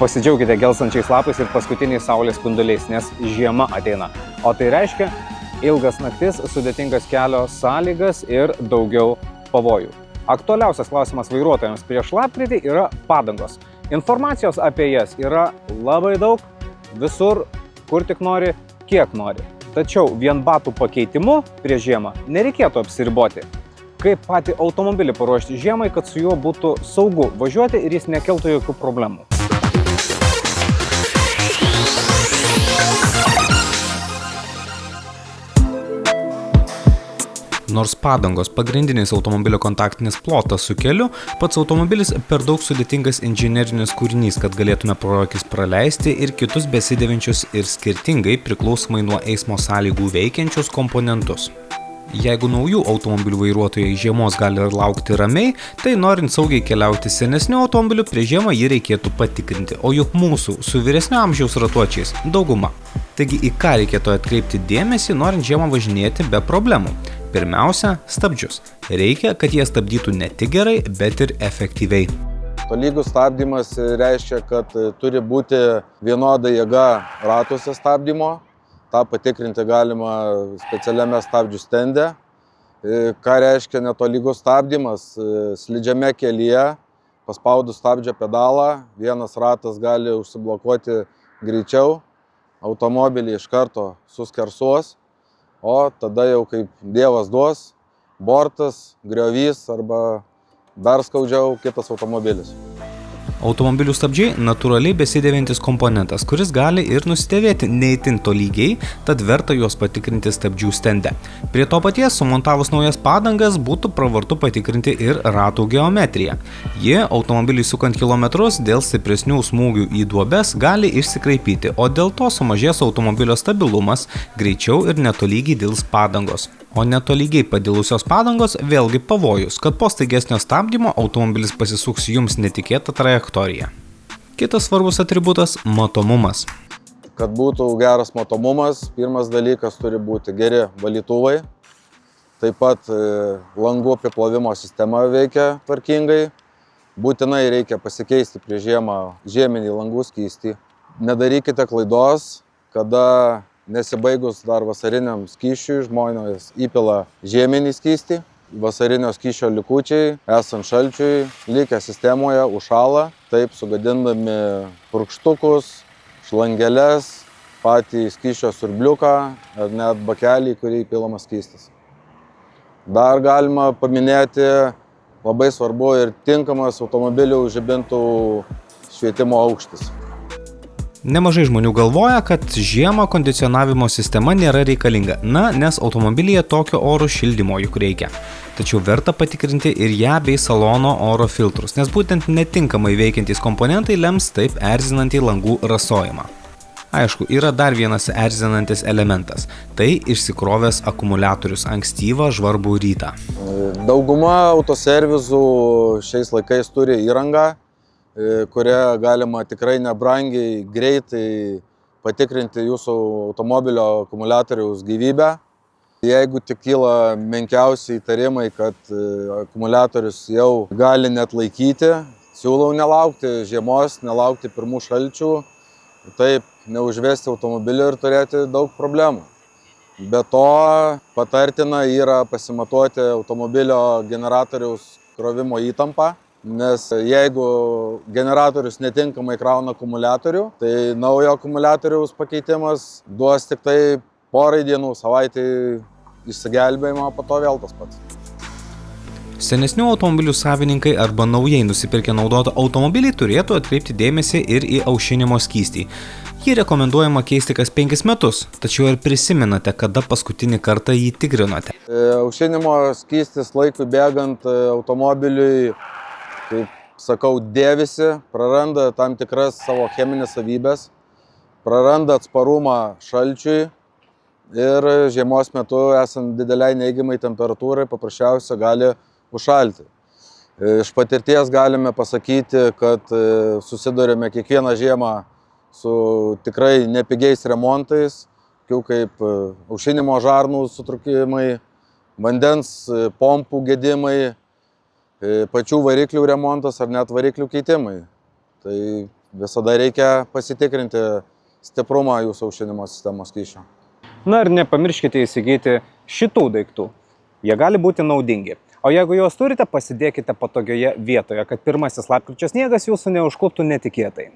Pasidžiaugite gelstančiais lapais ir paskutiniais saulės spinduliais, nes žiema ateina. O tai reiškia ilgas naktis, sudėtingas kelio sąlygas ir daugiau pavojų. Aktualiausias klausimas vairuotojams prieš lapkritį yra padangos. Informacijos apie jas yra labai daug, visur, kur tik nori, kiek nori. Tačiau vien batų pakeitimu prieš žiemą nereikėtų apsiriboti. Kaip patį automobilį paruošti žiemai, kad su juo būtų saugu važiuoti ir jis nekeltų jokių problemų. Nors padangos pagrindinis automobilio kontaktinis plotas su keliu, pats automobilis per daug sudėtingas inžinerinis kūrinys, kad galėtume pro akis praleisti ir kitus besidėvinčius ir skirtingai priklausomai nuo eismo sąlygų veikiančius komponentus. Jeigu naujų automobilių vairuotojai žiemos gali laukti ramiai, tai norint saugiai keliauti senesnių automobilių, prieš žiemą jį reikėtų patikrinti, o juk mūsų su vyresnio amžiaus ratuočiais dauguma. Taigi į ką reikėtų atkreipti dėmesį, norint žiemą važinėti be problemų? Pirmiausia, stabdžius. Reikia, kad jie stabdytų ne tik gerai, bet ir efektyviai. Tolygus stabdymas reiškia, kad turi būti vienoda jėga ratuose stabdymo. Ta patikrinti galima specialiame stabdžių stende. Ką reiškia netolygus stabdymas? Slidžiame kelyje, paspaudus stabdžio pedalą, vienas ratas gali užsiblokuoti greičiau, automobilį iš karto suskersuos, o tada jau kaip Dievas duos, bortas, griovys arba dar skaudžiau kitas automobilis. Automobilių stabdžiai natūraliai besidėvintis komponentas, kuris gali ir nusidėvėti ne itin tolygiai, tad verta juos patikrinti stabdžių stende. Prie to paties, sumontavus naujas padangas, būtų pravartu patikrinti ir ratų geometriją. Ji, automobiliui sukant kilometrus, dėl stipresnių smūgių į duobes gali išsikraipyti, o dėl to sumažės automobilio stabilumas, greičiau ir netolygiai dils padangos. O netolygiai padilusios padangos vėlgi pavojus, kad po staigesnio stabdymo automobilis pasisuks jums netikėtą trajektoriją. Kitas svarbus atributas – matomumas. Kad būtų geras matomumas, pirmas dalykas turi būti geri valytuvai. Taip pat langų apiplovimo sistema veikia tvarkingai. Būtinai reikia pasikeisti prieš žiemą žieminį langų skystį. Nedarykite klaidos, kada nesibaigus dar vasariniam skysčiui, žmonės įpila žieminį skystį. Vasarinio skysčio likučiai, esant šalčiui, likę sistemoje, užšąla, taip sugadindami purkštukus, šlangeles, patį skysčio siurbliuką ar net bakelį, kurį įpilamas skystis. Dar galima paminėti labai svarbu ir tinkamas automobilių žibintų švietimo aukštis. Nemažai žmonių galvoja, kad žiemą kondicionavimo sistema nėra reikalinga, nes automobilyje tokio oro šildymo juk reikia. Tačiau verta patikrinti ir ją bei salono oro filtrus, nes būtent netinkamai veikiantys komponentai lems taip erzinantį langų rasojimą. Aišku, yra dar vienas erzinantis elementas – tai išsikrovęs akumuliatorius ankstyvą žvarbų rytą. Dauguma autoservisų šiais laikais turi įrangą, kurią galima tikrai nebrangiai, greitai patikrinti jūsų automobilio akumuliatoriaus gyvybę. Jeigu tik kyla menkiausi įtarimai, kad akumuliatorius jau gali net laikyti, siūlau nelaukti žiemos, nelaukti pirmų šalčių, taip neužvesti automobilio ir turėti daug problemų. Be to patartina yra pasimatuoti automobilio generatoriaus krovimo įtampą. Nes jeigu generatorius netinkamai krauna akumuliatorių, tai naujo akumuliatoriaus pakeitimas duos tik tai porai dienų, savaitį išsigelbėjimo, po to vėl tas pats. Senesnių automobilių savininkai arba naujai nusipirkę naudotą automobilį turėtų atkreipti dėmesį ir į aušinimo skystį. Jį rekomenduojama keisti kas 5 metus, tačiau ir prisimenate, kada paskutinį kartą jį tikrinote. Aušinimo skystis laikui bėgant automobiliui, kaip sakau, dėvisi, praranda tam tikras savo cheminės savybės, praranda atsparumą šalčiui ir žiemos metu esant dideliai neigiamai temperatūrai paprasčiausiai gali užšalti. Iš patirties galime pasakyti, kad susidurime kiekvieną žiemą su tikrai nepigiais remontais, kaip aušinimo žarnų sutrūkimai, vandens pompų gedimai, pačių variklių remontas ar net variklių keitimai. Tai visada reikia pasitikrinti stiprumą jūsų aušinimo sistemos skysčio. Na ir nepamirškite įsigyti šitų daiktų. Jie gali būti naudingi. O jeigu juos turite, pasidėkite patogioje vietoje, kad pirmasis lapkričio sniegas jūsų neužkluptų netikėtai.